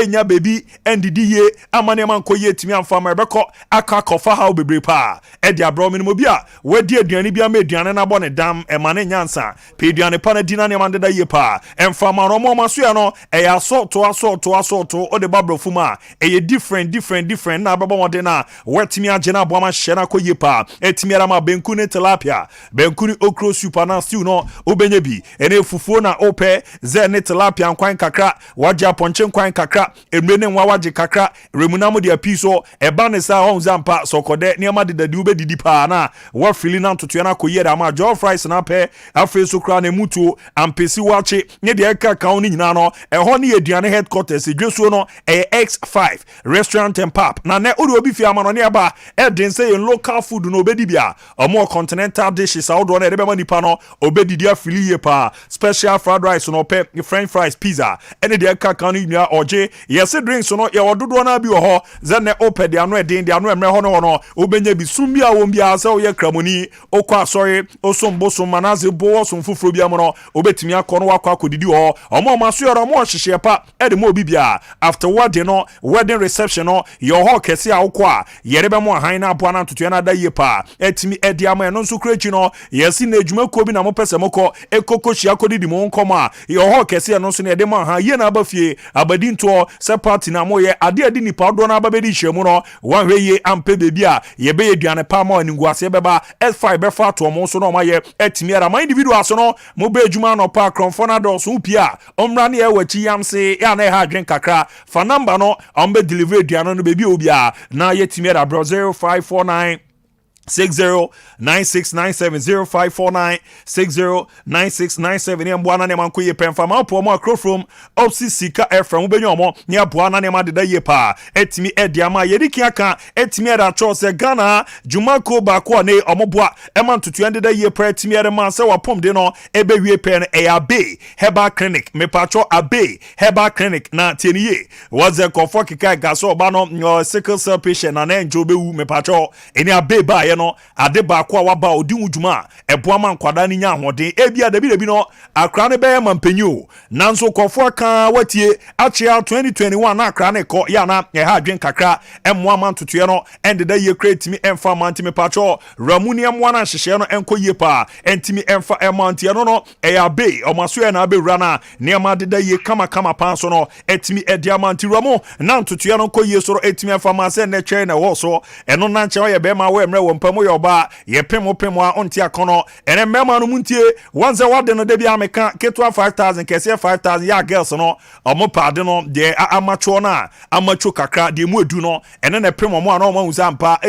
enya baby endidi ye amane man koye timi amfa ma ebeko aka kofa ha bebre pa e dia bro minimo bia wadi aduane bia ma aduane na bɔ ne dam emane nyansa pe aduane pa na dina ne man deda ye pa emfa ma romo maso ya no e ya assault o de babrofu ma e different na baba wode na wetimi agena bo ma hye na koye pa etimi ara ma benku ne tilapia benku ni okro super na stew no obenye bi ene fufuo na ope ze ne tilapia nkwan kakra waje aponche nkwan kakra emre ne nwa waje kakra remunam de apiso eba ne sa hon zampa sokode ne ma de dadi obedidi pa na wa fili na ntoto na koye da ma joy fries na pe afi so kra na mutu ampesi wache ne de ka ka ni nyina no ho ne aduane headquarters edwesuo no X5 restaurant and pub na ne ori obi fi amano ne aba edin say local food no obedi bia omo continental dishes awdo na edebe manipa no obedidi afili ye pa special fried rice no pe french fries pizza ene de ka ka ni nyina oje yes drinks no ye ododo na bi ho ze ne opedi ano edin de ano emre ho no obenya bi sumbi a won bia se oye kramoni okwa sorry osombo so manaze bo so fufuro bia mo no obetimi akọ no wakọ akodidi ho omo maso yoro mo hyehyɛ pa ede mo obi bia afterward no wedding reception no your ho kese a wokọ a yerebe mo han na abo na ntoto na da ye pa etimi edi ama no nso krachi no yesi na adwuma ko bi na mo pese mokọ ekoko hia kodidi mo nkọm a your ho kese no nso na ede mo han ye na abafie abadi nto se party na mo ye ade adi nipa do na ababedi hyemu no wanhwe ye ampe bebi a ye be yeduane pa ma aninguase beba S5 befa to mo so no ma ye etimi ara ma individual so no mo be adwuma no pa kronfo na do so pia omra na ye wachi yamse ya na ha adwen kakra fa number no ombe deliver aduane no bebi obi a na ye timi ara bro 0549 6096970549609697 ne mboana ne manko ye pemfa ma po mo akrofrom opsi sika efram benyo mo ne aboana ne ma deda ye pa etimi ediama ye diki aka etimi era cho se Ghana jumako ba ko ne omoboa e man tutu ende da ye pra etimi era man se wapom de no ebe wie pen e abe herbal clinic me pacho abe herbal clinic na tieniye waze kofo kika gaso ba no sickle cell patient na enjo bewu me pacho eni abe ba ye no ade ba ko wa ba odi wudwuma eboa man kwada ni nya ahoden ebia dabi no akra ne be mampanyu nanso kofo aka watie achia 2021 na akra ne ko ya na ye ha adwen kakra emmoa man totoe no ende da ye create me emfa man timi pacho ramuni emmoa na hyehye no enko ye pa entimi emfa emantie no ya be omaso ya na be wura na ne ma de da ye kama pan so no etimi ediamanti ramu na totoe no ko ye soro etimi emfa man se ne twe na wo so eno na nche ye be ma wo emre wo mpamu ye oba ye pemo a onti akono ene mema no muntie wanze wade no de bia meka ketwa 5000 kese 5000 ya girls no omo pade no de amacho na amacho kakra de mu edu no ene ne pemo mo ana mo huza mpa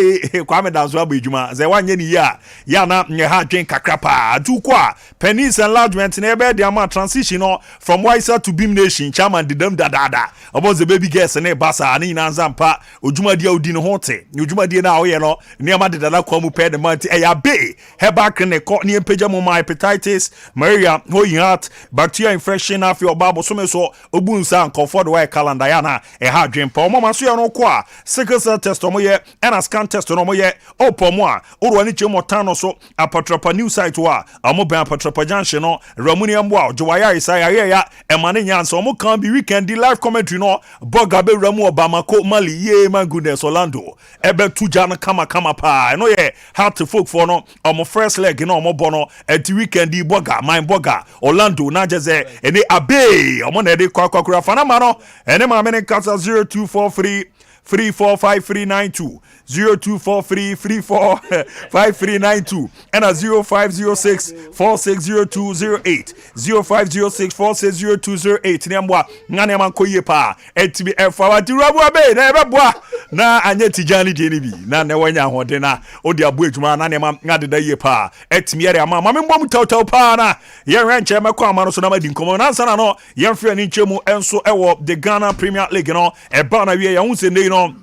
kwa me danzo abejuma ze wanye ni ya na nye ha dwen kakra pa adu kwa penis enlargement na ebe de ama transition no from wiser to beam nation chairman de dem dadada obo ze baby girls ne basa ani na nzampa ojuma dia odi no hote ojuma dia na oye no ne ama de dada kwa mu pe de manti eya be herbal clinic ne empeja mu my hepatitis malaria heart bacteria infection afi obabo so meso obunsa comfort way calendar ya na ha dwen pa omo maso ya no kwa sickle cell test omo ye na scan test no omo ye opomo a oro ni chemo tano so apatropa new site wa omo ban apatropa junction no ramuni ambo jowaya isa ya emane nyanso omo kan bi weekend di live commentary no boga be ramu obamako mali ye my goodness Orlando ebe tuja na kama pa no ye how to folk for no omo first leg no omo bono at weekend di boga my boga Orlando na jeze ene abe omo na de kwakura fana ma no ene ma me ne kasa 0243 345392 0243345392 and 0506 460208 0506 460208 nembwa ngane man koye pa etbi efawati rabu abe na ebeboa na anye tijani de nibi na ne wanya hode na odi abu adwuma na ne ma ngadeda ye pa etmi ere ama ma membom tawtaw pa na ye renche mekọ ama no so na madi nkomo na sana no ye mfre ni nchemu enso ewo the Ghana Premier League no e ba na wie ya hunse nei no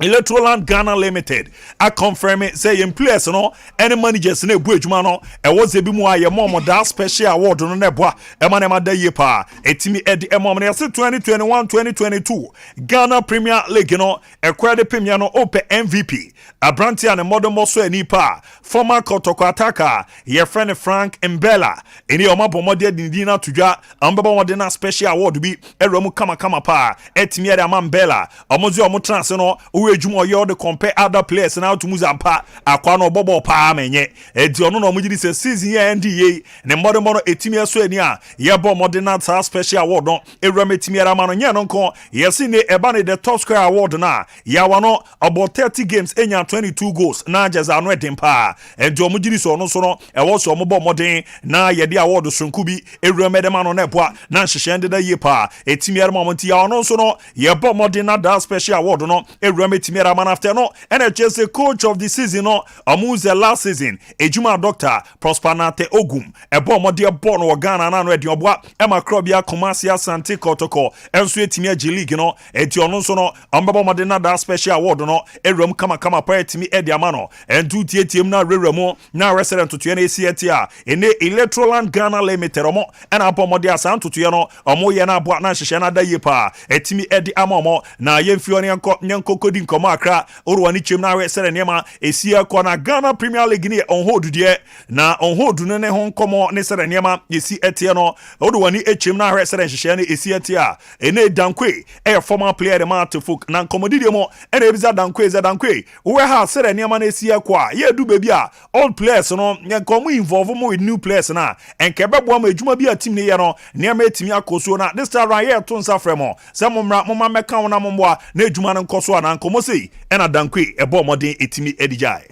Electroland Ghana Limited I confirm it say in place no any managers na ebu adwuma no e wo ze bi mu aye mom da special award no na eboa e ma na ma da ye pa etimi edi e mom na say 2021 2022 Ghana Premier League no e kwade premier no ope MVP Abranti and modern so ani pa former Kotoko attacker ye friend Frank Mbella eni o mabo mode dindin na tudwa ambaba mode na special award bi eromu kama pa etimi edi ama Mbella omozi omo trans no ejuma yo de compare other players now to muzampa akwa no bobo pa menye edi ono no mugidi se season ye NDA ne modo etimi aso ani a ye bo modern special award no ewura metimi ara ma no nye no nko yesi ne eba ne the top scorer award na ya wano about 30 games enya 22 goals na jaza no edempa edi omugidi so no so no e wo so mo bo modern na ye de award sonku bi ewura medema no na eboa na hyehyende da ye pa etimi ara ma monti ya ono so no ye bo modern na special award no ewura Timera man after no NHS coach of the season no amuze last season ejuma doctor Prosperity Ogum ebo mode born wo Ghana na no edi oboa ema krobia Commercial Santi Kotoko enso etimi agi league no eti ono so no ambabo mode na da special award no ewram kama pa etimi edi amano endu tietiem na rewramu na resident to na esi a ene Electroland Ghana Limited omo ena abo mode asanto to no omo ye na abo na hyehye na da yepa etimi edi amomo na yemfi oni nyanko kodi nkomo akra orwani chem na we sere nema esia ko na Ghana Premier League ni on hold die na on hold ne ho nkomo ne sere nema esi etie no orwani echem na we sere hyehye ne esi etie a ene dankwe former player de Martin Folk na nkomodidie mo ene ebiza dankwe we ha sere nema na esia ko a ye du baby a all players no nkomo involve mo with new players na enkebebo am adwuma bi a team ne ye no nema etimi akoso na this time right here to nsa fremo se momra moma meka wona momboa na adwuma no nkoso na nkomo sei ena dankwe ebo modern etimi edijai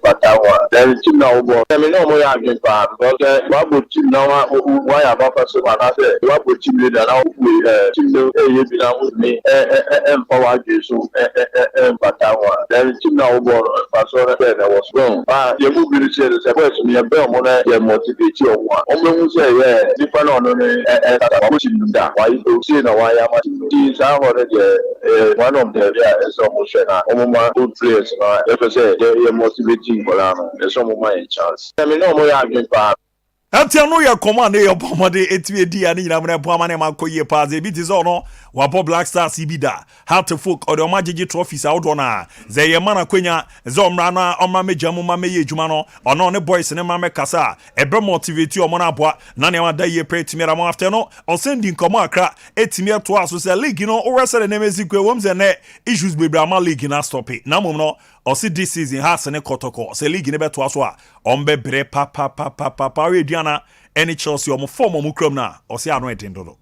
Batawa. There is team now. I mean, no more against Bab because what would team now? Why about us? What would team leader now? Team you belong with me. Empower Jesus. Batawa. There is team now. Pastor, I was wrong. You move to the say, "Well, me a bear money. You motivate you one." Only say, "Yeah, different on that. Why you see now? Why am I?" These are already one of the is almost na good players. If say you're motivating for them, there's some of my chance. I mean, no more against Bab. Atia no ya command e opomode etimi edi ani na mna po amane makoye paze bi tizo no wabo Black Stars ibida Heart Folk or the magigi trophies out na ze ye mana kwenya ze omra na omra mejamu ma meye adwuma no ono ne boys ne ma mekasa ebe motivate omo na aboa na ne wada ye pre etimi ra after no o sending komo akra etimi ato aso se league no o wrestle ne mezikwe wom ze ne issues bebra ma league na stop it na mum no o si this season has ne kotoko se league ne beto aso a ombe bre pa we diana any Chelsea omo form omo krom na o si anu etindodo.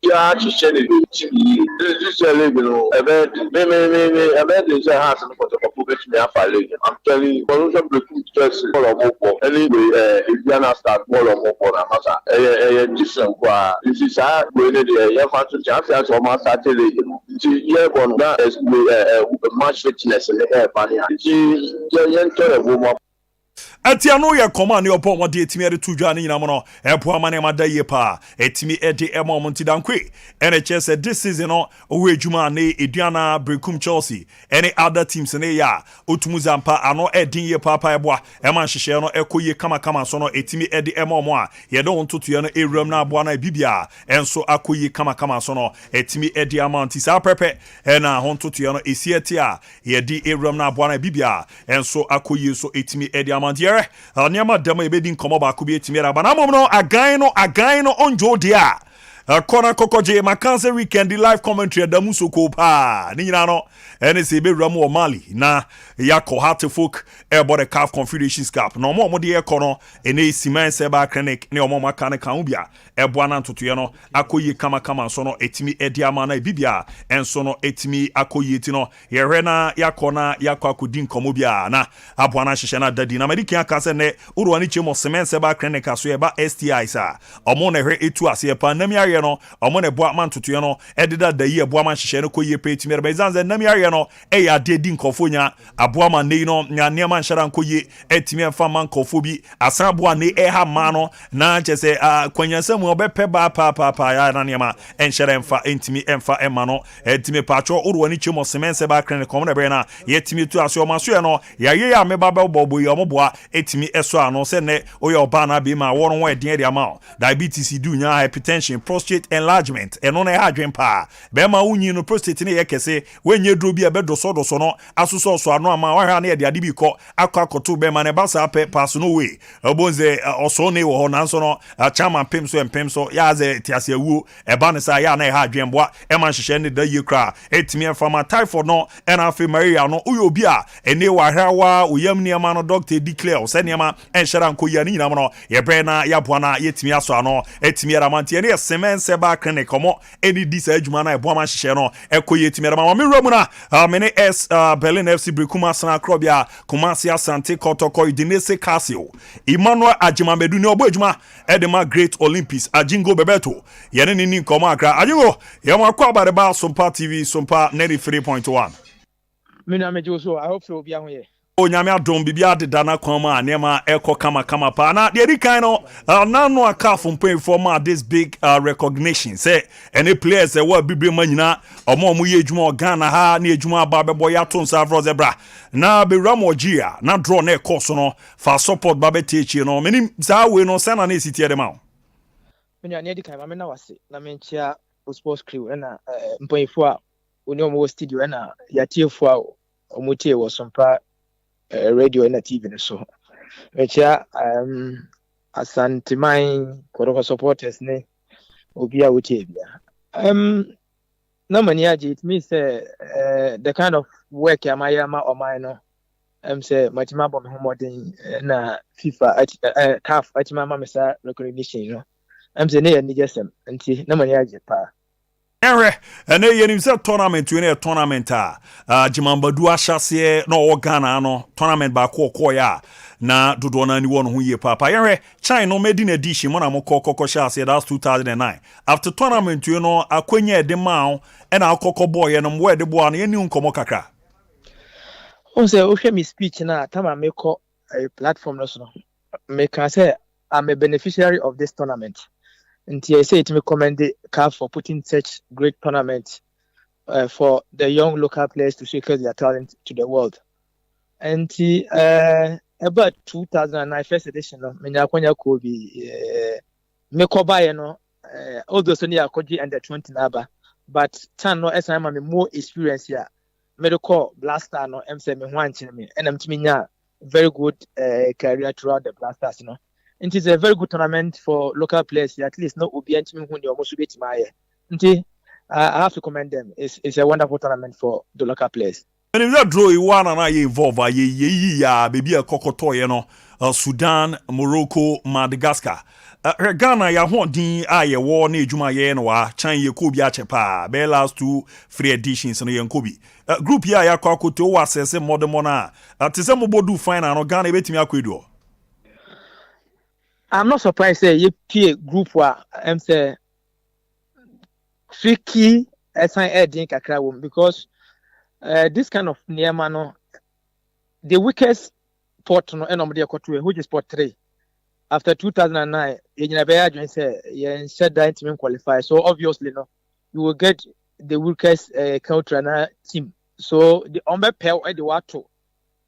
Yeah, actually, this is a legal event. Event is a house and I'm telling you, Columbia Breaking Stress is all of Mopo. Anyway, if you understand all of Mopo, this is how we need a young man to chance as almost Saturday. Yeah, one that is much richness in the air. She young woman. Atia no ya command your pom wode etimi ade tudwa ne nyina mo no epo amane madaye pa etimi ede emo monti dankwe NHS this season no owe adwuma na eduana Brekum Chelsea any other teams ne ya otumu zampa ano edin ye papa eboa ema hyehye no ekoye kama so no etimi ede emo mo a ye do ntoto ye no ewram na aboa na bibia enso akoye kama so no etimi ede amanti sa pepe na ho ntoto ye no esieti a ye di ewram na aboa na bibia enso akoye so etimi ede amanti Niama demo ebedi nkomo ba kubi etimi ra bana mom no agan no onjo dia Kona kokoje makanse weekend live commentary da musoko pa ni nyina no ene se be ramu o Mali na yako Heart Folk ebo the CAF Confederations Cup no mo de ekono ene siman se ba clinic ne omo maka ne kan bia ebo ana ntotoye no akoyi kama so no etimi edi ama na bibia enso no etimi akoyi ti no yehwe na yako akodi nkomo bia na abo ana hyehye na dadi na mediki aka se ne urwani chemo siman se ba clinic aso e ba STI sa omo na hwe etu ase pa na mi ayɛ no ɔmo ne boa man tutu no ɛdeda da yi boa man hyehyɛ no kɔ yie pe timi ɛbɛ zanze nam ayɛ no ɛyɛ ade di nkɔfo nya aboa man nei no nya nneɛma nhyɛra nkɔ yie ɛtimi ɛfa man nkɔfo bi asan boa ne ɛha ma no na kyɛ sɛ kwanyasɛm ɔbɛpɛ ba pa ya na nneɛma ɛnhyɛra ɛmfa ɛntimi ɛmfa ɛma no ɛtimi patro oro ni twemo semense ba kren kɔm na bɛ na yɛtimi tu aso ɔma so yɛ no yɛayɛ ya meba bɛbɔ yi ɔmo boa ɛtimi ɛso ano sɛ ne oyɛ ɔba na bi ma wɔn ho ɛden ɛde ama diabetes du nya hypertension prostate enlargement ɛno na ɛha adwen pa bɛma wonyi no prostate ne yɛ kɛse wenye duro bi ɛbɛdɔsɔ no asoso so ano ama wahwa na yɛde ade bi kɔ akɔto bɛma ne ba sa pɛ pass no way ɔbonze ɔso ne wɔ hɔ nanso no chama pem so ya ze tiase awu ɛba ne sa ya na ɛha adwen boa ɛma hyehyɛ ne da yie kra ɛtimi ɛfama typhoid no ɛna afi maria no uyo bi a ɛne wahrawa uyam nneɛma no doctor declare sɛ nneɛma ɛnhyɛra nkɔ yia ne nyinam no yɛbrɛ na yɛboa na yɛtimi aso ano ɛtimi aramantie ne yɛsemense ba clinic ɔmo ɛni di sa adwuma na ɛboa ma hyehyɛ no ɛkɔ yɛtimi arama me wura mu na mene Berlin FC Brekuma sana krobia Kumasi Asante Kotoko Udinese Casio Emmanuel Ajimamedu ne obo adwuma ɛdema Great Olympics Ajingo Bebeto yɛne ni nkɔmɔ akra Ajingo yɛmɔ akɔ abadeba Sompa TV Sompa 93.1 Mina mejo so I hope so be ahwe Onyame adom bibia deda na kwan ma nema eko kama pa na de di kan no na no aka from pay for ma this big recognition say any players e wa bibre ma nyina omo ye adwuma Ghana ha na adwuma aba bebo ya to nsa fro zebra na be ramogia na draw na e so no for support ba betechi no menim za we no say na city e dem ma Mina ne di kan ma me na wase na me nchia sports crew na mpanfo a oni omo studio na yatiefo a omotie wo Sompa radio and TV so which asante mine koroko supporters ne obi a wotie bia na mani age it means the kind of work am I am o mine no say matima bom ho modern na FIFA CAF atima ma mesa recognition you know say ne ya nigesem nti na mani age pa ene yenim se tournament we na tournament Jimambadu ahyase na o Ghana no tournament ba ko ya na dodo na ni won ho ye papa yenre China no medin edition mo na mo kokoko hyase that's 2009 after tournament you know akwanya ede ma e na akoko boy no mo ede boa na yeni nkomo kakra on say o hwe me speech na tama me ko a platform no so no me can say I'm a beneficiary of this tournament. And I say it me commend the CAF for putting such great tournament for the young local players to showcase their talent to the world. And about 2009 first edition, me nyakonya ko bi me ko ba ye no although so near koji under 20 naba, but tan no esa ma me more experience here. Me call blaster no em say me ho anche me and am timi nya very good career throughout the blasters, you know. It is a very good tournament for local players. At least no Obi and Timmy Hundi almost beat my I have to commend them. It's a wonderful tournament for the local players. And if that draw you one and I involve ya baby a cocoto, you know, Sudan, Morocco, Madagascar. Ghana ya ho din aye wo na ejuma ye no wa chan ye ko bi achepa be last two free editions no ye nkobi group ya ya kwa koto wa sese modern na tese mo bodu final no Ghana betimi akwedu. I'm not surprised say you play group wa say tricky assign edin kakra wo because this kind of neema no the weakest port no enom de koto which is port 3 after 2009 you never say you said that team qualify, so obviously no you will get the weakest country na team, so the ombe pair the wato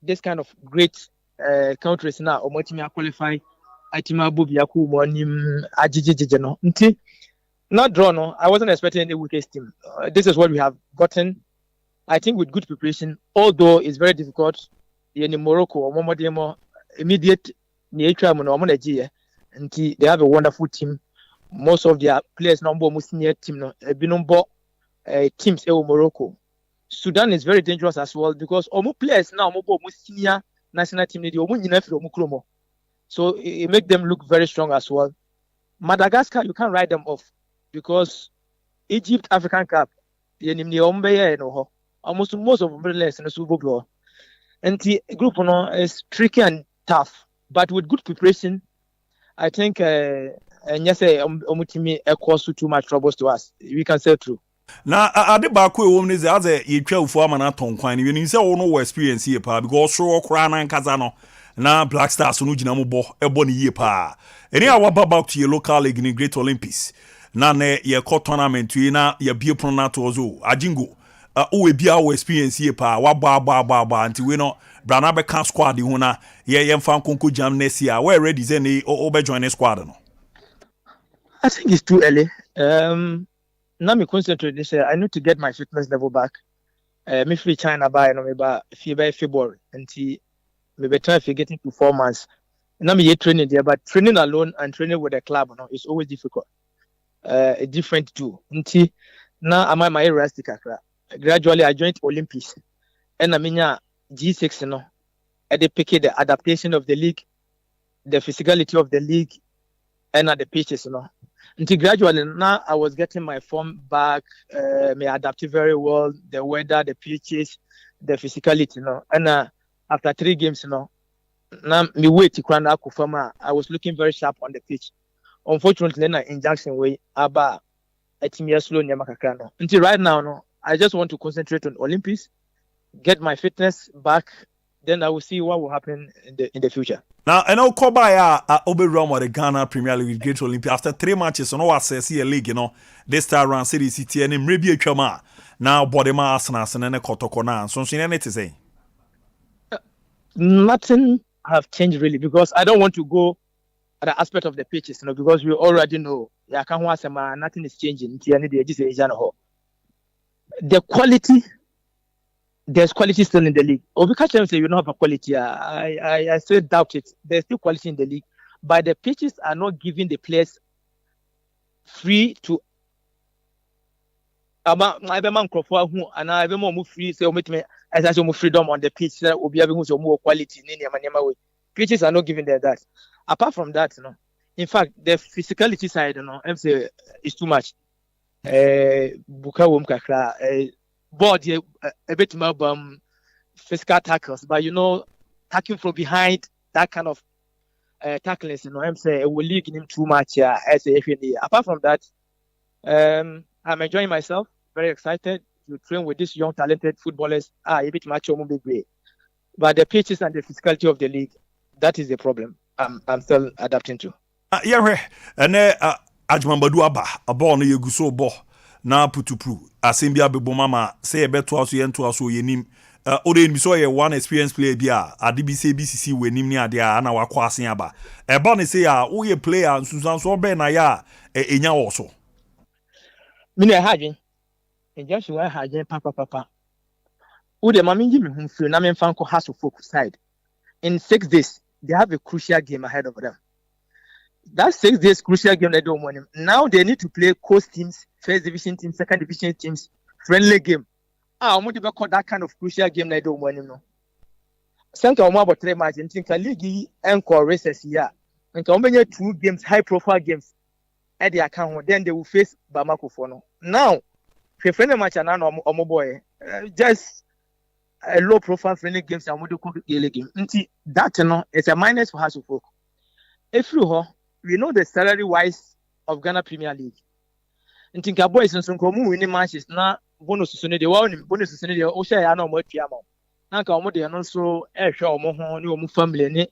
this kind of great countries now or team qualify atima bobi yaku monim ajijije no nti not draw no I wasn't expecting any weakest team. This is what we have gotten, I think, with good preparation, although it's very difficult in Morocco or Momodemo immediate nature and they have a wonderful team. Most of their players number senior team no binombo teams in Morocco. Sudan is very dangerous as well because almost players now senior national team so it make them look very strong as well. Madagascar, you can't write them off because Egypt African Cup almost most of them players in the Super Bowl. And the group is tricky and tough, but with good preparation, I think and yes, omutimi cause too much troubles to us. We can say true. Na ade ba ko ewom ne ze aze yetwa ufo ama na ton kwan ne se wo no experience here pa because so kra na nkaza no na Black Stars no gina mo bo ne yie pa eni a wa back to your local league in Great Olympics na ne ye co tournament yi na ye bie pro na to zo ajingo o we bia wo experience here pa wa ba anti we no brana be can squad hu na ye mfa nkonko jam next year we ready say ne o be join the squad no. I think it's too early. Now me concentrate this. I need to get my fitness level back. Me free China by no me ba February until me better if you get into 4 months. Now me training there, but training alone and training with a club, it's always difficult. Different too. Until now am I my rustic akra. Gradually I joined Olympics, and I mean G6 at the pick the adaptation of the league, the physicality of the league, and at the pitches Until gradually now I was getting my form back, me adapted very well, the weather, the pitches, the physicality, And after 3 games, now me wait to crown I was looking very sharp on the pitch. Unfortunately, na injection way aba etimia slow nyamakakano. Until right now, I just want to concentrate on Olympics, get my fitness back, then I will see what will happen in the future. Now, I know Kobaya Oberon or the Ghana Premier League Great Olympics after 3 matches, no access here league, this time around City and maybe a chama. Now, Bodema Arsenal and then a Kotokona. So, she need to say nothing have changed really because I don't want to go at the aspect of the pitches, because we already know nothing is changing. The quality. There's quality still in the league. Because say you don't have a quality. I still doubt it. There's still quality in the league, but the pitches are not giving the players free to. I be more free. Say as I say more freedom on the pitch. Will be having more quality. Pitches are not giving them that. Apart from that, in fact, the physicality side, I'm say is too much. Buka kakra. Board a bit more physical tackles, but tackling from behind, that kind of tackling, I'm saying it will leak him too much as a FND. Apart from that, I'm enjoying myself, very excited to train with these young talented footballers. A bit much great. But the pitches and the physicality of the league, that is the problem I'm still adapting to. Yeah, and Ajmambadu Aba, a ball no Yeguso bo. Na putupru asembia bebo mama say beto aso ye nto aso yenim ode mi so ye one experience player bia adbc bcc wenim ni ade a na wakọ asen aba e ba ne say a wo ye player nsusan so be na ya enya wo so mi na hadwen enja so wa hadwen papa wo de mama ngi mi hu firi na me fan ko haso focus side in 6 days they have a crucial game ahead of them. That 6 days crucial game they don't want him. Now they need to play coast teams, first division teams, second division teams, friendly game. I'm going to call that kind of crucial game they don't want him. No. Sent about 3 matches. I think a league encore races here. And come 2 games, high profile games at the account. Then they will face Bamako for no. Now, if friendly match and now boy, just a low profile friendly games. I'm going to call the game. That it's a minus for Hasselhoff. If you we know the salary wise of Ghana Premier League. And think our boys and some winning matches now bonus to the one bonus to the Osha no more Tiamo. Nanka Omodi and also air show more new family and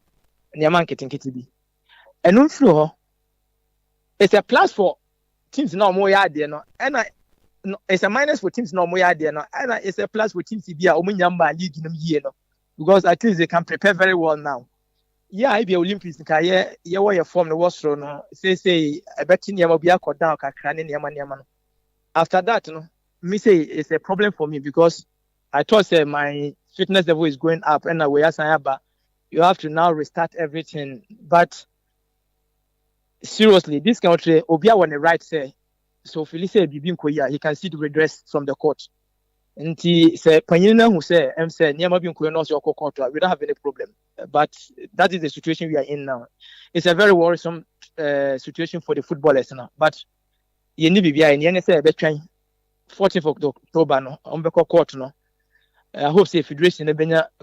your marketing kitty. And also it's a plus for teams no more yard there no and it's a minus for teams no more yard there no and it's a plus for teams to be a Omunyamba league in them year no because at least they can prepare very well now. Yeah, I be Olympics. Yeah, what your form the was thrown. Say, I bet you will be a cut down. After that, me say it's a problem for me because I thought my fitness level is going up, and but you have to now restart everything. But seriously, this country, Obia on the right say, so Felice Bibinkoya, he can see the redress from the court. And he said, Panina who said, I'm saying, we don't have any problem. But that is the situation we are in now. It's a very worrisome situation for the footballers now. But you need to be in the NSA 14th of October, no, on the court, no. I hope the Federation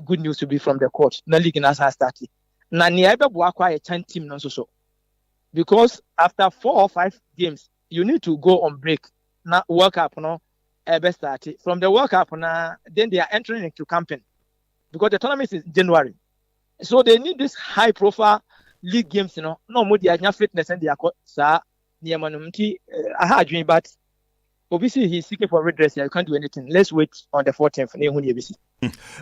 good news to be from the court. No league has started. Now, near a 10 team, no, so. because after 4 or 5 games, you need to go on break. Now, World Cup, best start. From the World Cup, then they are entering into camping because the tournament is January. So they need this high profile league games, no more the fitness and the sir near Manumti. I had dream, but obviously he's seeking for redress. You can't do anything. Let's wait on the 14th.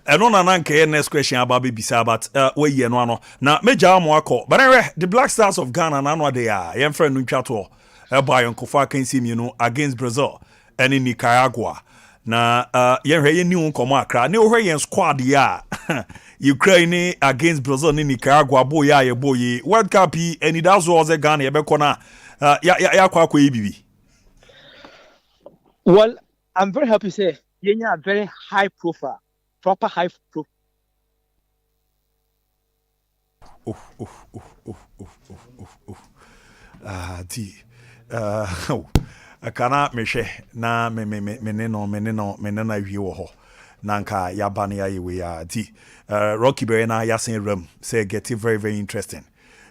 And on an next question about Bisa, but we no. Now, Major Moako, but the Black Stars of Ghana, and what they are, young friend Nuchato, by Uncle Farkin Simuno against Brazil and in Nicaragua. Na yen new komo akra ne ohwe yen squad ya Ukraine against Brazil ni Nicaragua boya ye boye World Cup and it also was a Ghana yebeko na ya kwa bibi. Well, I'm very happy to say Yenya a very high profile, proper high profile. Akana meshe na menena wie wo ho nanka yaba na yawe ya di Rocky Berry na yasen ram say get it very very interesting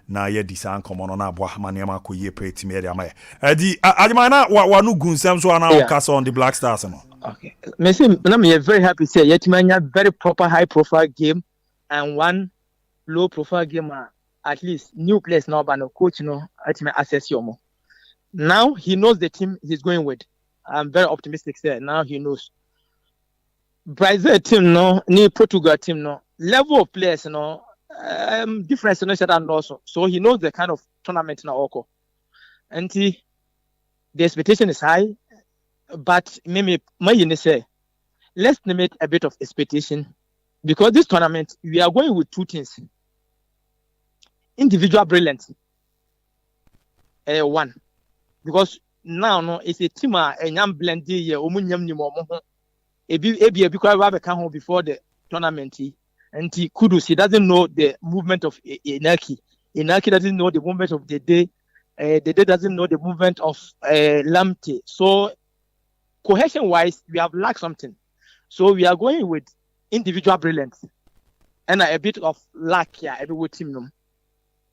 na ye disan komono na aboa manema ko ye pretty me dia mai di adimana wa no gunsam so na kasa on the Black Stars no. Okay, me say na me very happy say yetimanya very proper high profile game and one low profile game at least new players now but no coach no atime access yomo. Now he knows the team he's going with. I'm very optimistic there. Now he knows. Brazil team no, ni Portugal team no. Level of players no, difference no and also. So he knows the kind of tournament now oko. And the expectation is high, but maybe my say let's limit a bit of expectation because this tournament we are going with two things: individual brilliance, one. Because now it's a team a young blended year omunyam ni mo ho ebi kwa can hold before the tournament and Kudus he doesn't know the movement of Inaki doesn't know the movement of the day doesn't know the movement of Lamte. So cohesion wise we have lacked something, so we are going with individual brilliance and a bit of luck here every team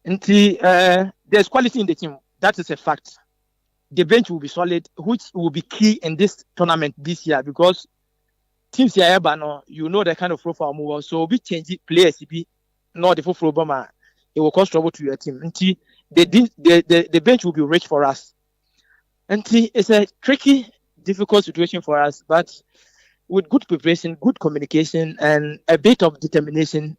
and there's quality in the team, that is a fact. The bench will be solid, which will be key in this tournament this year because teams here, you know the kind of profile move. So we change it, players, be not the full problem. It will cause trouble to your team. And the bench will be rich for us. And it's a tricky, difficult situation for us, but with good preparation, good communication, and a bit of determination,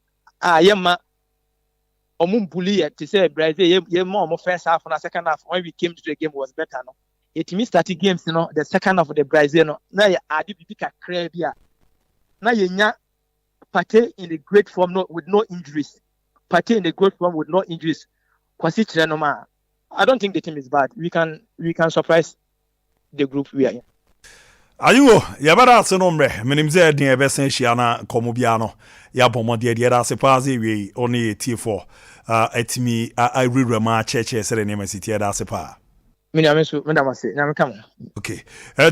to say Brazil, more first half and second half when we came to the game was better. No, it means that the games, the second half of the Brazil, now you are the big crabia. Now you party in the great form, with no injuries. Party in the great form with no injuries. I don't think the team is bad. We can surprise the group we are in. Ayuo yabara senomre menimze den ebesen shiana komobiano ya bomode de da sepaze wi oni T4 etimi I rerema cheche sere ne masiti da sepa Minamesu medamase na mekam. Okay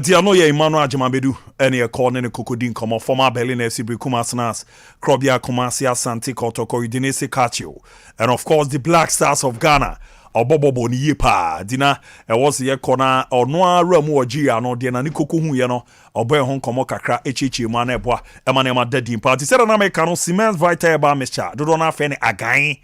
di ano ye Emmanuel Ajimabedu ene e call ne kokodin komo former Berlin FC Brikuma Arsenal Krobia Kumasi Asante Kotoko Udinese Kachio and of course the Black Stars of Ghana obobobo ni yepa dina e was ye kona ono aramu ogia no de na ni koku hu ye no oboy ho komo kakra echichi mu na eboa e ma na ma dadi party said na me kanu Siemens Vital ba Mr. dodo na fe ne agan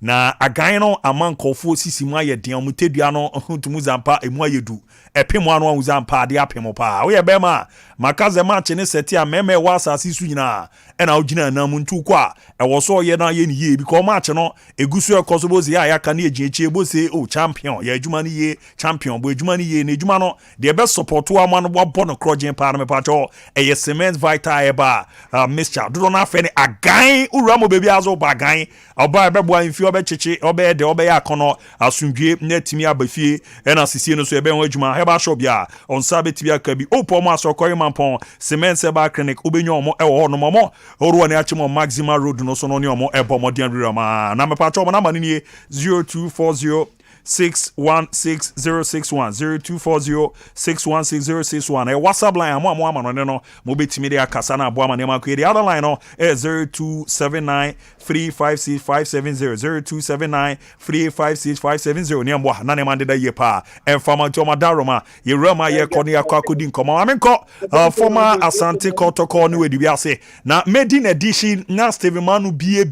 na agan no amankofo sisi mu aye den omutedua no ntumu zampa emu ayedu epemu anu anu zampa de apemu pa wo ye be ma makaze match ne seti a meme wa asasi su nyina e na ogina na mu ntu kwa e wo so ye na ye ni ye because match no egusu ekosobozi ya ka na ejichi ebose o champion ya ejuma ni ye champion bo ejuma ni ye na ejuma no de be support wa man wo bono crogen pa na me pa cho e ye Siemens Vital e ba Mr. dodo na fe ne agan ura mo bebi azo ba agan oba be bo anfi obe chichi obe de obe ya kono asundwe na timi abafie e na sisi no so e be ho ejuma heba shop ya on sabe tibia ka bi opo mo asokori mampon Siemens ba clinic obenyo omo e wo no mo oruwa ne achimo Maxima Road no so no ne omo e bo modern rama na me pa cho mo na mani ni 0240 616061 0240616061 WhatsApp line amo no mo betimi de akasa na abo ama ne ma ko the other line no 0279 0279 356 ne mbo na ne mande da ye pa enfama to madaroma ye rama ye kɔ ne akɔkɔdi nkɔmɔ amenkɔ former Asante Kotoko ne wedi biase na made in edition na Steven Manu bie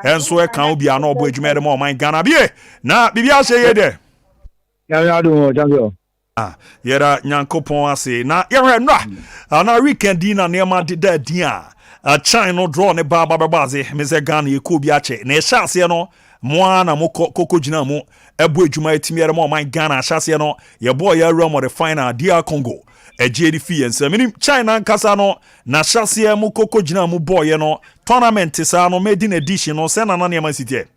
enso e kan obi ana obo adwuma de ma man Ghana bie na bibia hye ye de ya do champion yera nyankopon ase na yehwe no na weekend din na ne ma de da din a China draw ne ba baze me se Ghana ye ko bi ache na ehase no moa na mo koko gina mo ebo adwuma etimiere mo man Ghana ahase no ye boy ya ram the final dia Congo ejedi fi ense minim China nkasa no na ahase mo koko gina mo boy no tournament sa no made in edition no se na na ma sitie.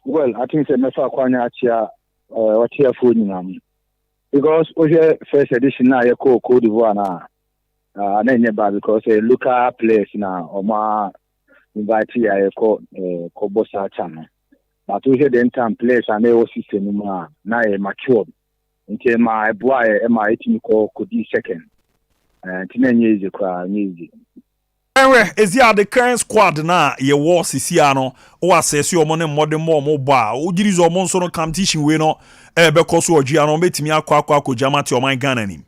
Well, I think say mefa kwanya achia watia fo nyinam because oje first edition na ye ko Cote d'Ivoire na na bad because local players na oma invite ya ko bossa channel but oje the time players and they system na e mature nke ma eboa e ma etimi ko di second tinenye eje kwa nyizi Anyway, ezi the current squad na ye war sisi ano o assess your money modern mo ba o jiri zo mo so no competition we no be so oji ano betimi akwa jama ti o man Ghana ni.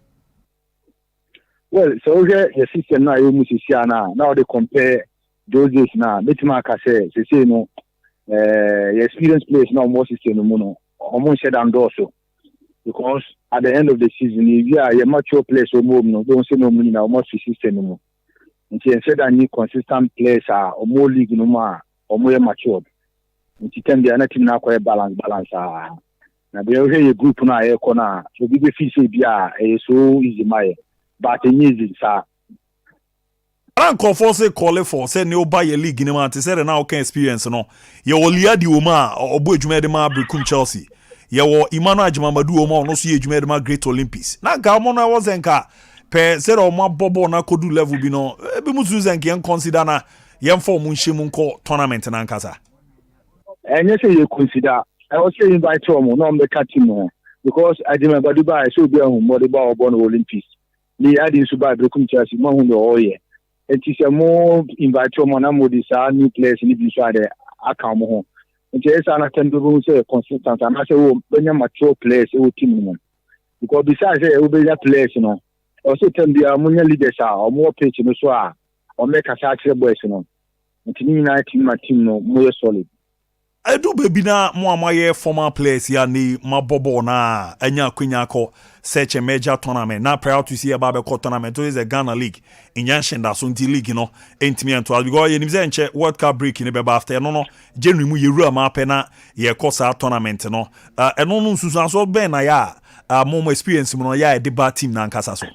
Well, so the system na you sisi ana now they compare those days na betimi aka say no experience players na more system no no omo shed and also because at the end of the season if you are a mature players o mo no don't say no money na almost system no. Instead that need consistent players are or more league no more or more matured. Instead they are not team now quite balance. Now they are a group now a corner. So we be feel be so easy my but easy sir. I don't say call for say no buy a league in man to say now can experience no. You will lead the Oma or boy Jumede ma Brekum Chelsea. You will Emmanuel Jumamadu Oma no see Jumede ma Great Olympics. Now Gamona was enka. Pe se o ma bobo na kodu level bi no be musuze nke en consider na yem form nhemu nko tournament na nkasa enye se you consider I was saying invite from no me ka team no because I remember Dubai so be ahun mo de ba obo no Olympics ni adi so ba Brekum Chelsea mo hu no oye enti se mo invite from na mo di sa new players ni bi so ade aka mo ho enti esa na tembe bo say consistent and I say wo benya mature players e team no because besides say we be players no also tell the ammonia leaders are more pitch no so or make a satire boys no ntini na team no more solid I do baby na mo amaye former players ya ni mabobo na anya kwenya ko search a major tournament na prior to see about the tournament to is a Ghana league in Yanshenda Sunti league no entimi anto because you nze nche World Cup break ni beba after no January mu yeru ma pe na ye kosa tournament no eno no nsusu aso ben na ya mo experience mo ya e deba team na nkasa so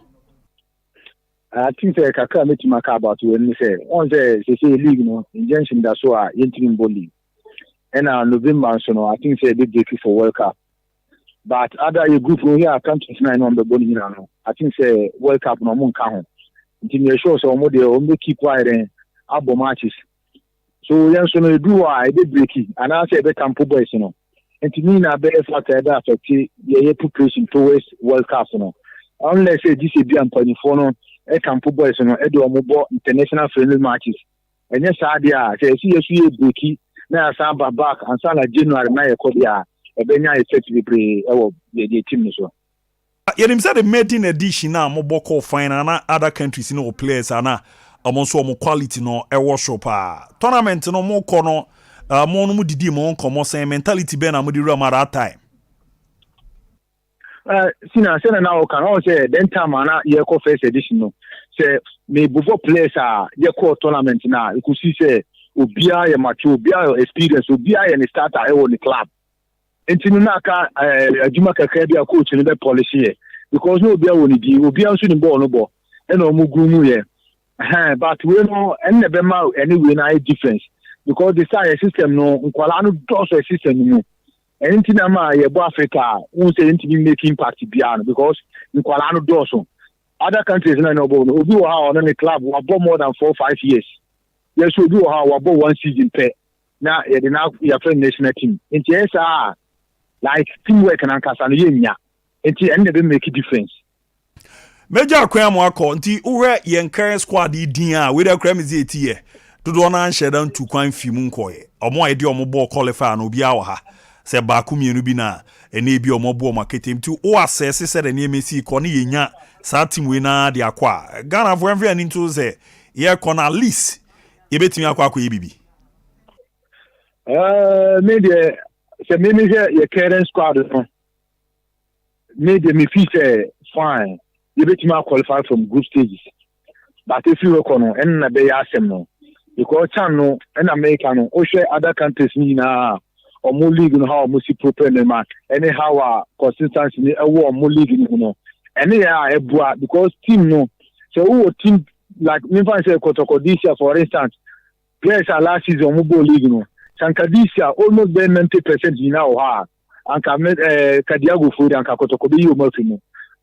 I think say kakra metima ka about when me say on say league no injunction da so a yentrim league and November so no I think say big break for World Cup but other a group no here countries na no be boli no I think say World Cup no mo nka ho nti me show so mo dey o me keep wide abo matches so yen so no do why big break and I say be camp boys no nti ni na be effort that affect ye preparation towards World Cup no unless say this be am for no camp boys no e do omo international friendly matches enye sadia say see breaki na samba back and sana January na e kodia e benya effect be the team so yenim say the maiden edition na mo boko final na other countries no players na amonso mo quality no e worship tournament no mo kono mo no mo didi mo komo say mentality be na mo di real at time sina na o kan o say den time na ye ko first edition no say me before players ye ko tournament na you could see say obia ye mature obia experience obia ye starter e wo the club entinu na ka adwuma kakra bia coach ni be polish here because no obia wo ni di obia nso ni ball no ball e na omugu mu ye but we no enne be ma anyway na difference because the side system no nkwala no do system mu anything na ye bo Africa won say anything make impact bia no because nkwala no do so other countries na no bo no obi wo ha on the club wa bo more than 4-5 years yes obi wo ha wa bo one season pe na ye dey na your friend national team nti yes like teamwork and ankasa no yenya nti ende be make a difference Major Kwamo akọ nti uwe yen current squad din a we dey kwam zi etie dodo na anhyɛ dan tu kwan fi mu nkɔɛ ɔmo a yɛde ɔmo bɔɔ qualify no obi a wɔ ha sɛ baako mmienu bi na ɛne bi ɔmo bɔɔ ɔmo aketem ti o asɛse sɛ de nneɛma si kɔ ne yɛnya saa team wei na de akɔ a Ghana for every ani nto sɛ yɛ kɔ na at least yɛbɛtumi akɔ yɛ bibi maybe say maybe your current squad no maybe me feel say fine yɛbɛtumi qualify from group stages but if you work on and na be asem no because chan no in America no o share other countries ni na or more league no how mo si proper no ma anyhow consistency ni e wo mo league ni no any ya e bua because team no so who team like me fan say Kotoko this year for instance players are last season mo bo league no sanka this year almost be 90% ni na o ha anka Kadiago for anka Kotoko be you mo fi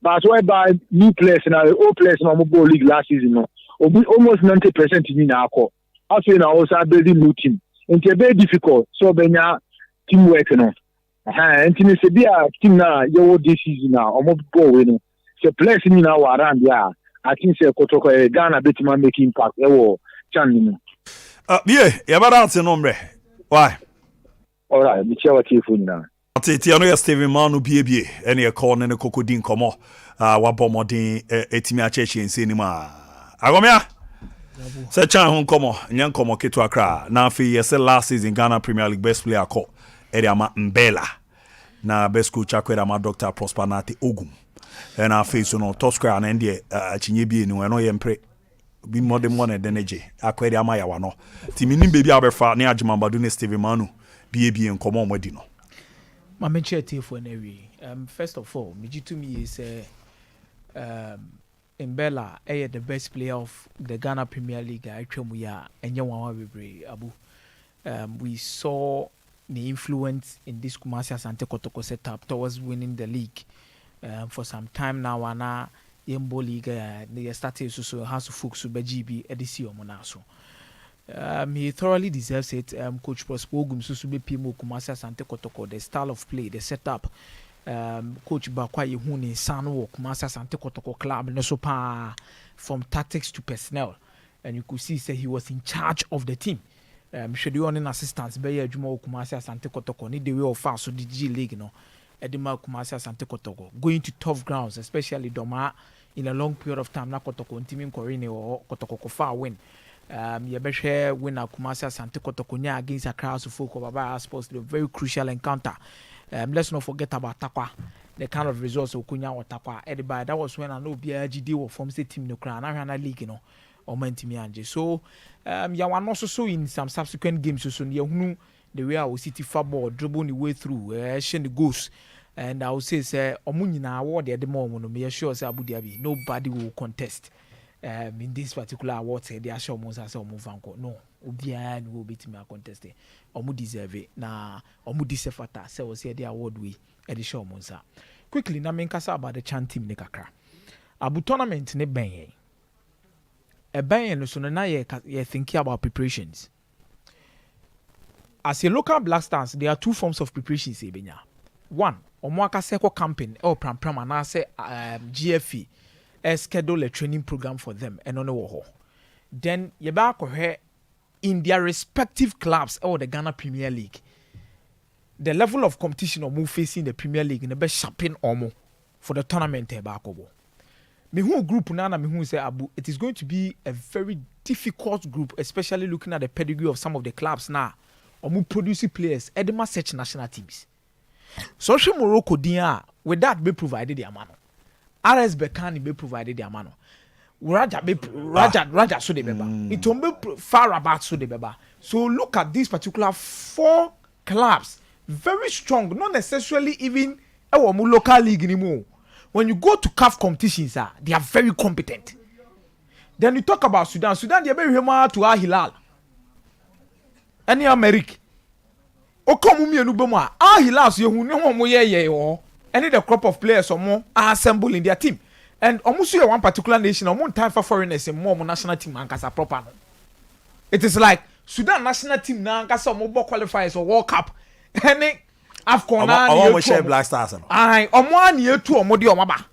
but whereby new players now old players no mo bo league last season no almost 90% ni na akọ also na also building new team it's very difficult so benya teamwork no and team se bia team na you this season na omo ball we no so players ni na around there I think say Kotoko Ghana betima make impact e wo chan ni yeah bada ate no mre why all right me chawa tifo ni na ati ano ya Steven Manu bie ene e call ne kokodin komo wa bomodin etimi acheche ense ni ma agomia se chan hon komo nyan komo keto akra na afi yes last season Ghana Premier League best player call ere ama Mbela na best coach akwera ama Dr. Prosperity Ogum and afi so no top square na ndie achinye bie ni no yempre bi modern one energy akwera ama ya wano timi nim bebi abefa ne Ajimambadu ne Steven Manu bie nkomo omadi no my mention for first of all to me is Mbela the best player of the Ghana Premier League I ya Abu we saw the influence in this Kumasi Asante Kotoko setup towards winning the league for some time now and Yembo League they started so has to focus be GB edisi omonaso he thoroughly deserves it. Coach Prospogum Susube Pimo Kumasi Asante Kotoko, the style of play, the setup. Coach Bakwa Yehuni Sanwo Kumasi Asante Kotoko club no so pa from tactics to personnel, and you could see say he was in charge of the team. Should you on assistance be Jumo Kumasi Asante Kotoko need the way of fast so the G League no Edema Kumasi Asante Kotoko going to tough grounds, especially Doma in a long period of time. Na Kotoko teaming Korine or Kotoko far win. Yebeshe win Kumasi Asante Kotoko against a crowd of folk of Baba supposed to be a very crucial encounter. Let's not forget about Takwa, the kind of results of Kunya or Takwa. Everybody that was when I know BRGD or from the team no crown. I ran a league, you know, or Mentimianje. So you are also so in some subsequent games so you the way our city football dribble the way through, the goals. And I will say Omunina award at the moment, me sure say Abu Dhabi, nobody will contest. In this particular award, say they are sure most as move anko. No, Obian will be to me a contest. Omu deserve it. Na Omu deserve fata. Say was the award we at the show monza. Quickly, na menkasa about the Chan team ne kakra. Abu tournament ne benye. A benye no so na ye thinking about preparations. As a local Black Stars, there are two forms of preparations. Benya. One, Omuaka seko camping or pram and I say GFE. Schedule a training program for them and on the wall. Then you back in their respective clubs or the Ghana Premier League. The level of competition or move facing the Premier League in the best shopping or more for the tournament. Me who group nana me who say Abu, it is going to be a very difficult group, especially looking at the pedigree of some of the clubs now. Or move producing players, Edema such national teams. Social Morocco dia with that be provided the amano. RS Bekani be provided the amano. Raja so de beba. It will be far about so de beba. So look at these particular four clubs, very strong, not necessarily even a local league anymore. When you go to CAF competitions, they are very competent. Then you talk about Sudan. Sudan, they very hema to Al Hilal. Any America. Okomumi enubema. Al Hilal so you know mo ye any the crop of players or more are assembled in their team. And almost one particular nation, or more time for foreigners and more national team and casa proper. It is like Sudan national team now and some more qualifiers or World Cup. Any AFCON almost share Black Stars. I 1 year 2 or more maba.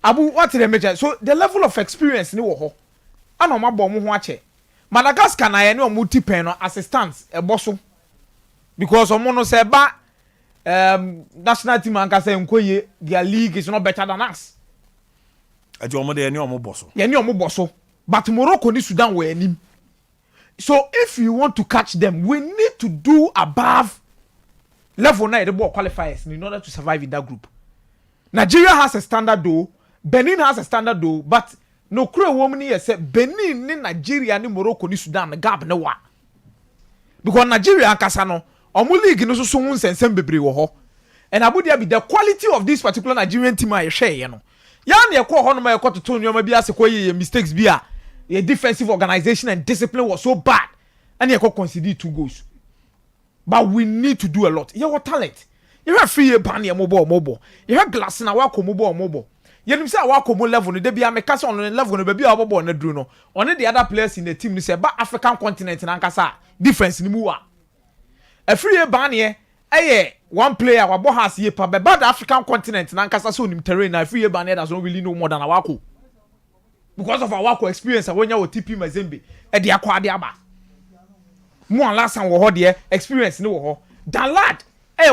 Abu what the major so the level of experience ni wo ho. Ana ma bom ho ache. Madagascar na ye ne omuti pen no assistance eboso because omo no say ba national team anka say nkoye their league is not better than us. Ati omo de ye omo boso. Ye ne omo boso. But Morocco ni Sudan were him. So if you want to catch them, we need to do above level 9 the ball qualifiers in order to survive in that group. Nigeria has a standard though, Benin has a standard though, but no crew woman here said Benin ni Nigeria ni Morocco ni Sudan the gap no wa. Because Nigeria kasano omu league no so hun sensem bebre wo ho. And Abu Dhabi the quality of this particular Nigerian team I share you know. Ya na ekọ ho no ma ekọ toto nyoma bi ase koye mistakes bi a your defensive organization and discipline was so bad and you could concede 2 goals. But we need to do a lot. You have talent. You have free ban your mobile. You have glass na wako mobile. You say wako mo level no dey be ameka on level no be abobo na dru no. On the other players in the team ni say ba African continent na nkasa difference ni mu wa. A free ban here one player wabo has ye pa be bad African continent na nkasa so nim terrain na free ban here does not really know more than wako. Because of our experience when you TP Mazembe e de akwa de aba mo last time wo ho de experience no wo ho that lad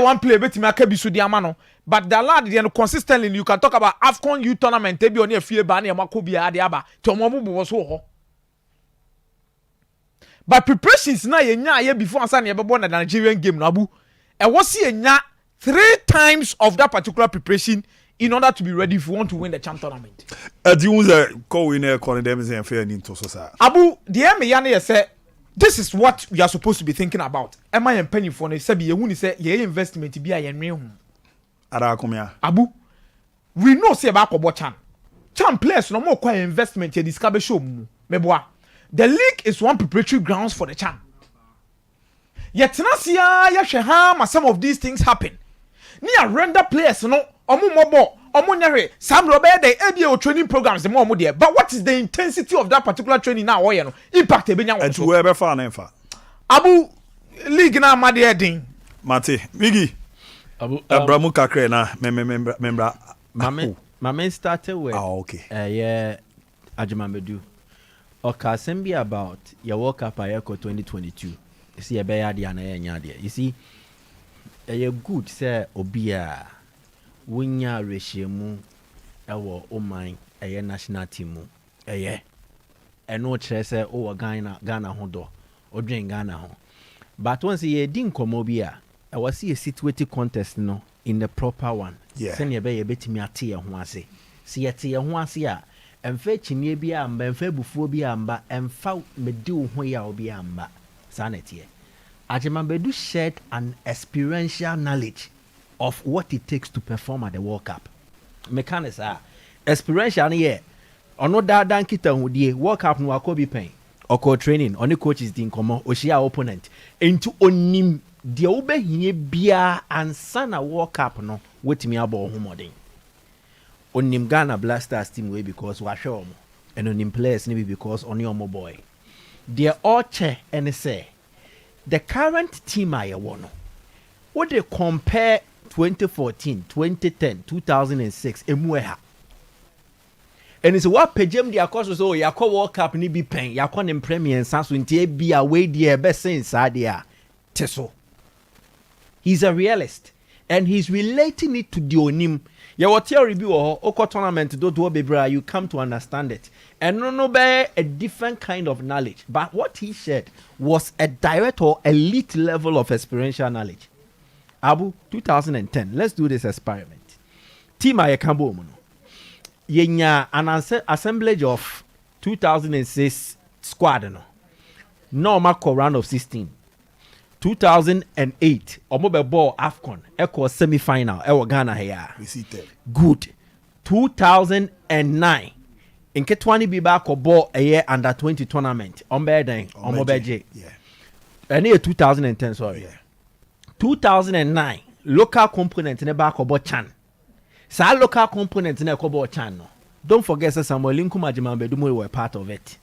one player betimi aka bi so de ama no but that lad de no consistently you can talk about AFCON youth tournament e bi on e fie ba na e mako bia de aba to mo bo so ho but preparations na ye nya ye before asa na ye bebo na Nigerian game no abu e wo se ye nya 3 times of that particular preparation in order to be ready if you want to win the champ tournament. Do you call winner condemns and fair into society? Abu, the Emiane say this is what we are supposed to be thinking about. Am I penny for ne sabi ye say ye investment bi a ye nwe hu. Ara komia. Abu, we know say about Kobo Chan players no more quite investment ye discover show mu. Meboa. The league is one preparatory grounds for the Chan. Yet nasia ya hwe ha some of these things happen. Ni a render players no omo mobo omo nyare sam robe dey ABO training programs the more there, but what is the intensity of that particular training now no impact e benya wo so we be fa na fa Abu league na amade edin mate Migi Abu Abramu kakre na membra mame started with okay yeah Ajimamedu okay sembi about your World Cup ayeko 2022 you see e be ya dia na nya dia you see e good say obia wunya rehyiemu ewo oman eye national team mu eye eno kire se o wo Ghana ho do odwen Ghana ho but once ye din komo bi a e wasi a situated contest no in the proper one se ne be ye betimi ate ye ho ase se ye te ye ho ase a emfa chinie bi a mba emfa bufuo bi a mba emfa medi wo ho ya obi a mba sanete Ajimamedu shared an experiential knowledge of what it takes to perform at the World Cup. Mechanics are experiential here. Ono da kita hudie World Cup no akobi pen. Oko training, oni coaches din komo, oshia opponent. Into onim de obehie bia ansa na World Cup no wetimi abo ho modern. Onim Ghana Blasters team way because wa hwe omo. And onim players ni because oni omo boy. They all che and say the current team I won. What they compare 2014, 2010, 2006, emueha. And it's what pejem di akoso so yakọ World Cup ni bi pen, yakọ nem Premier Sanso ntie bi a we di best inside there. Teso. He's a realist and he's relating it to the onim. Your theory bi wo oko tournament do bebra you come to understand it. And no be a different kind of knowledge, but what he shared was a direct or elite level of experiential knowledge. Abu 2010. Let's do this experiment. Team Ayakambo Mono. Yenya an assemblage of 2006 squad no mako round of 16. 2008 Omobe ball AFCON echo semi-final ewo Ghana here. Good. 2009 Nketwani biba ko ball a year under 20 tournament. Omobe J. Yeah. And 2010 sorry. Yeah. 2009 local component in the back of Chan. Sa local component in the Kobo Chan. No. Don't forget Samuel Linkuma Ajimamedu were part of it.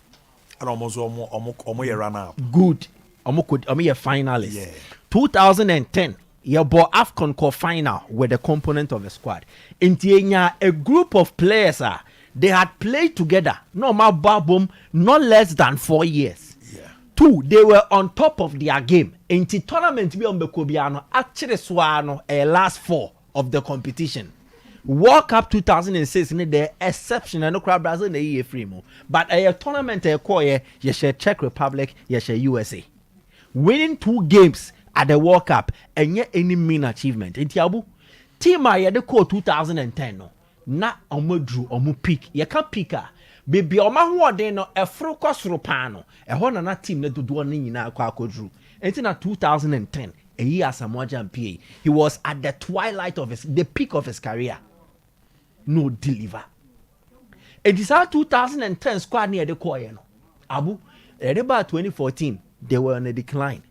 And almost run up. Good. Omo ye finalist. Yeah. 2010 your boy AFCON call final with the component of the squad. In Tienya, a group of players they had played together. No more babum, not less than 4 years. Yeah. 2, they were on top of their game. In the tournament, be on Bekobiano, actually swano a last 4 of the competition. World Cup 2006 in the exception and no crowd Brazil in the year free mo. But a tournament a core you share Czech Republic, you share USA. Winning 2 games at the World Cup and yet any mean achievement. In Tiabu, team I had the core 2010 no. Na omo drew omo peak. You can't pick her. Baby oma ho den no e fro kwasoro pa no. E ho na team na dodo no nyina akwa drew. Enti na 2010 a year as a PA. He was at the twilight of the peak of his career. No deliver. It is our 2010 squad near the core no. Abu, about 2014 they were on a decline.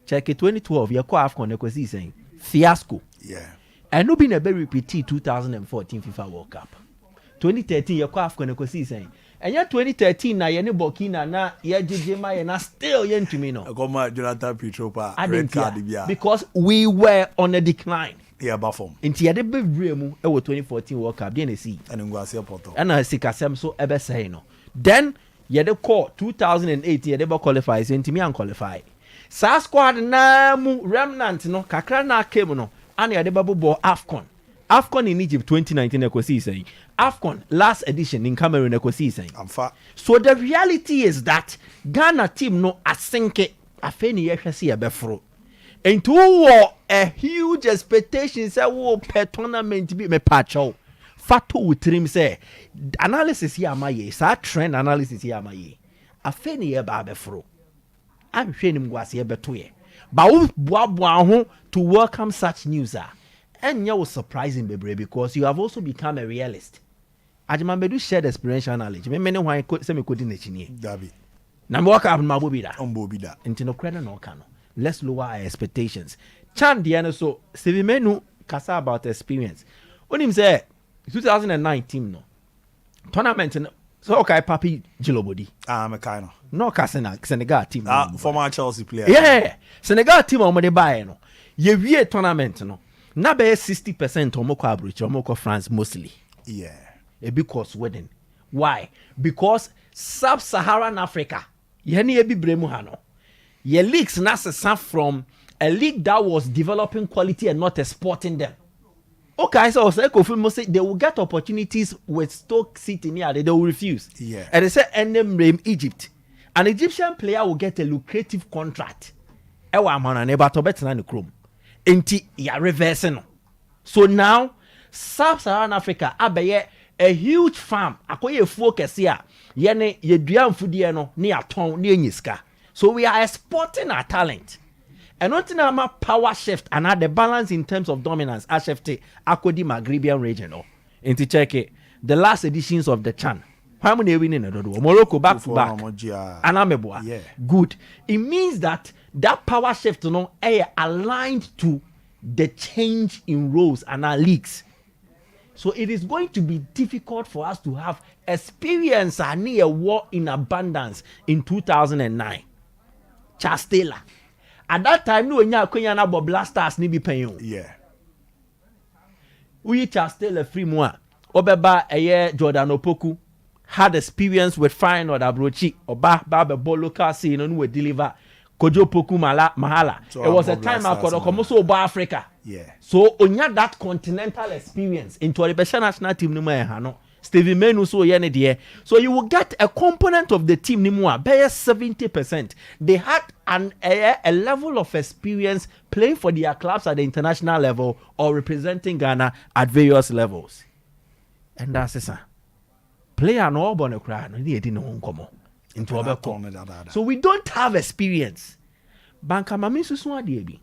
Check it 2012 your core AFCON they was saying fiasco. Yeah. And no been a very repeat 2014 FIFA World Cup. 2013 your core AFCON they was saying. And yet 2013 na yene Burkina na ye jejema ye na still yen to me no. Akoma Jonathan Petropa red card bia. Because we were on a decline. Yeah, bafom. Inti yade bebre mu e wo 2014 World Cup dey na see. And ngwase poto. And na sikasem so ebe say no. Then yade call 2008 yade be qualify so ntimi an qualify. Sa squad na mu remnant no kakra na came no. And yade be bo AFCON. AFCON in Egypt 2019 ekosi saying. AFCON last edition in Cameroon ekosi saying. So the reality is that Ghana team no asenke afeni yehwese ye befro. Into a huge expectation say wo per tournament bi me pacho. Fato utrim say analysis here amaye, sa trend analysis here amaye. Afeni ye ba befro. Am hwe nim gwase ye beto ye. Ba wo boaboa ho to welcome such news ah. And you was surprising bebre because you have also become a realist. Ajimambedu shared experiential knowledge. Me many why say me coding na chini. Dabi. Na me work up ma bobi da. Ombobi da. Intino credit no kano. Let's lower our expectations. Chan Diana so Stevie Menu kasa about experience. Onim say 2019 no. Tournament no. So okay papi Jilobodi. Me kind no kasena Senegal team. Former Chelsea player. Yeah. Senegal team o mo de buy no. Ye wie tournament no. Na be 60% omoko abroach omoko France mostly. Yeah. Because wedding. Why? Because sub-Saharan Africa. Ye ni ebi bremu ha no. Ye leagues na sesa from a league that was developing quality and not exporting them. Okay, so Kofi say they will get opportunities with Stoke City near they will refuse. Yeah. And they say endem name Egypt. An Egyptian player will get a lucrative contract. Ewa amana ne bato betina ne krom. Enti ya reverse no. So now sub-Saharan Africa abeye a huge farm akoye fuo kese a ye ne ye dua mfudie no ne aton ne enyiska. So we are exporting our talent. And nothing about power shift and the balance in terms of dominance as shifted akodi Maghrebian region no. Enti check it. The last editions of the CHAN. How many winning in the Morocco back to back? Anameboa. Yeah. Good. It means that power shift no aligned to the change in roles and our leagues. So it is going to be difficult for us to have experience near war in abundance in 2009. Charles Taylor. At that time, no one na Bob Blasters ni bi pen. Yeah. We Charles Taylor free moi. Obeba Jordan Opoku had experience with fine or Abrochi Oba Baba local scene no we deliver Kojo Poku Mahala. So it was a time I could also Oba Africa. Yeah. So onya that continental experience into the national team no Stevie Menu so yene die. So you will get a component of the team nimua by 70%. They had a level of experience playing for their clubs at the international level or representing Ghana at various levels. And that's it. Player no born cry no dey no nkomo into obeko. So we don't have experience. Banka mami susu ade bi.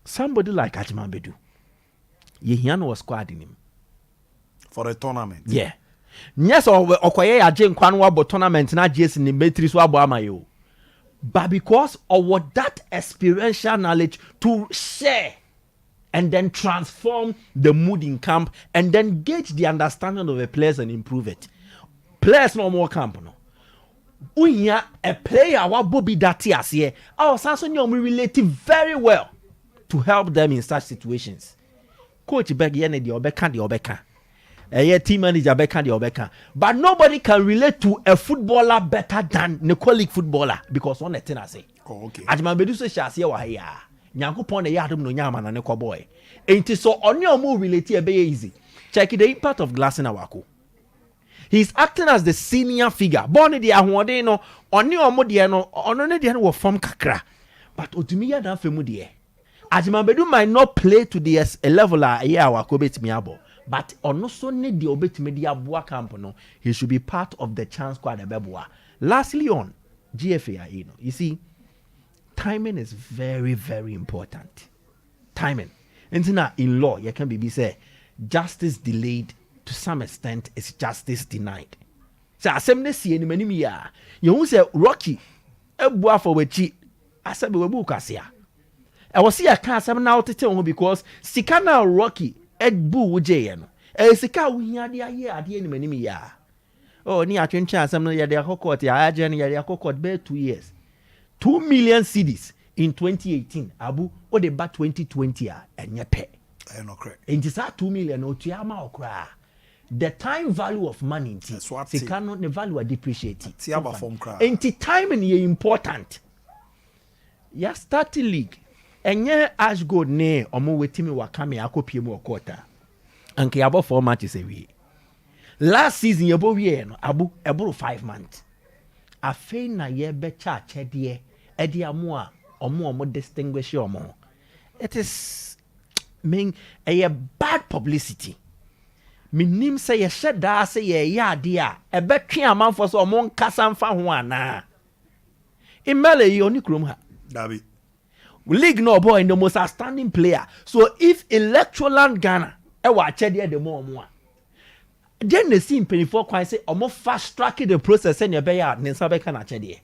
Somebody like Ajimambedu. Yehiano was squad in him. For a tournament. Yeah. Yes, okoye aje nkwa no abo tournament na JS ni metri so abo amayo. But because of what that experiential knowledge to share and then transform the mood in camp and then gauge the understanding of the players and improve it. Players no more camp no. Unya a player wa Bobby Dati asiye. Our Samson Yomi related very well to help them in such situations. Coach beg yene di obeka. team manager beka the obeka. But nobody can relate to a footballer better than the colleague footballer because on the thing I say. Oh, okay. Ajman bedu so shasi wa here. Nyankopon na yadum no nyama na ne boy. Enti so oni omo relate e be easy. Check the impact of Glass na wako. He's acting as the senior figure. Born the ahwode no oni omo de no ono ne de no wo form kakra. But otumi ya dan femu de. Ajman bedu might not play to the level a wako betimi abo. But ono so ne de obetimi de aboa camp no. He should be part of the chance squad ebeboa. Lastly on GFA, you see, timing is very, very important. Timing. And now in law, you can be say justice delayed to some extent is justice denied. So I say see any many ya. You won't say Rocky, a boy for which I said we will casia. I was see a car some now to tell because Sikana Rocky Ed Boo Jayan. A Sika we had the year at the end many ya. Oh, ni atwen chance some ya their court ya agent ya their court be 2 years. 2 million cedis in 2018. Abu o de ba 2020 enye pe. No correct. Enti sa 2 million o tuama okra. The time value of money nti. Sikano the value depreciate. Tiaba form cry. Enti timing is important. Ya start league. Enye Ash Gold ne omo wetimi wakame akopie mu okota. Anke abo 4 matches a week. Last season yebo wie no abu eburu 5 months. Afei na ye be cha chede edi amu a omo distinguish omo. It is mean a bad publicity. Minim say ye sheda say ye ade a ebetwe amanfo so omo nkasa mfa ho ana. Imele yi oni krom ha. Dabi. League no boy the most outstanding player. So if electoral Ghana e wa chede de mo omo a then the scene 24 kwan say omo fast track the process and be ya nensa be kana chede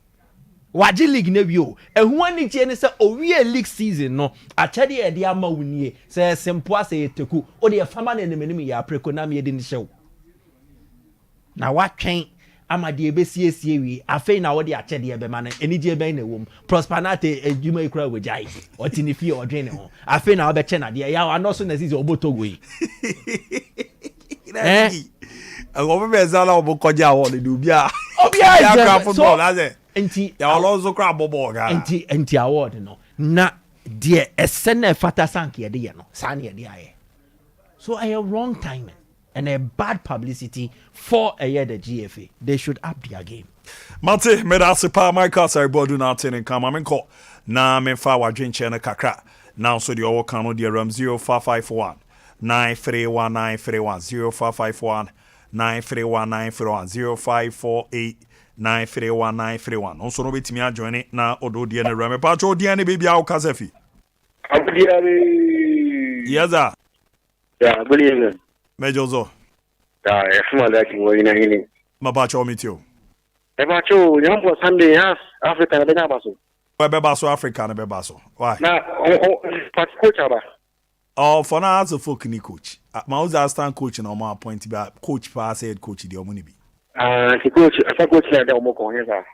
waji league na bio ehu ani tie ne say owie league season no a chede e de ama wunie say sempo say teku o de fama na enemenim ya preko na me de ni hyew na watwen ama de be siesie wi afei na wo de a chede e be ma na enije be na wom prosperity adwuma ikura wojai otini fie odwen ne ho afei na wo be che na de ya wa no so na sisi obotogo yi Obi bezala obo koja award du bia. Obia ya cra football aze. Enti ya also cra bobo ga. Enti award no. Na de esene fata sanke de ye no. Sa na de aye. So a wrong timing and a bad publicity for a year the GFA. They should up their game. Mate me da se pa my cars are bodu na ten and come am ko. Na me fa wa dwenche na kakra. Now so the owo kan no de ram 0551 931 0551 931 0548 931 also no betimi adjoin na odo de na ram pa cho de na baby awo kasafi yes sir Yeah, good evening. Mejozo Efuma that you were in a healing. Mabacho mitio Ebacho, Yambo Sunday, yes, Africa, and Benabaso. Bebaso Africa na bebaso why Now, coach about. oh for now as a folk ni coach my other stand coach na my point be coach pass head coach the omuni bi The coach, I coach like the Omoko, yes, sir.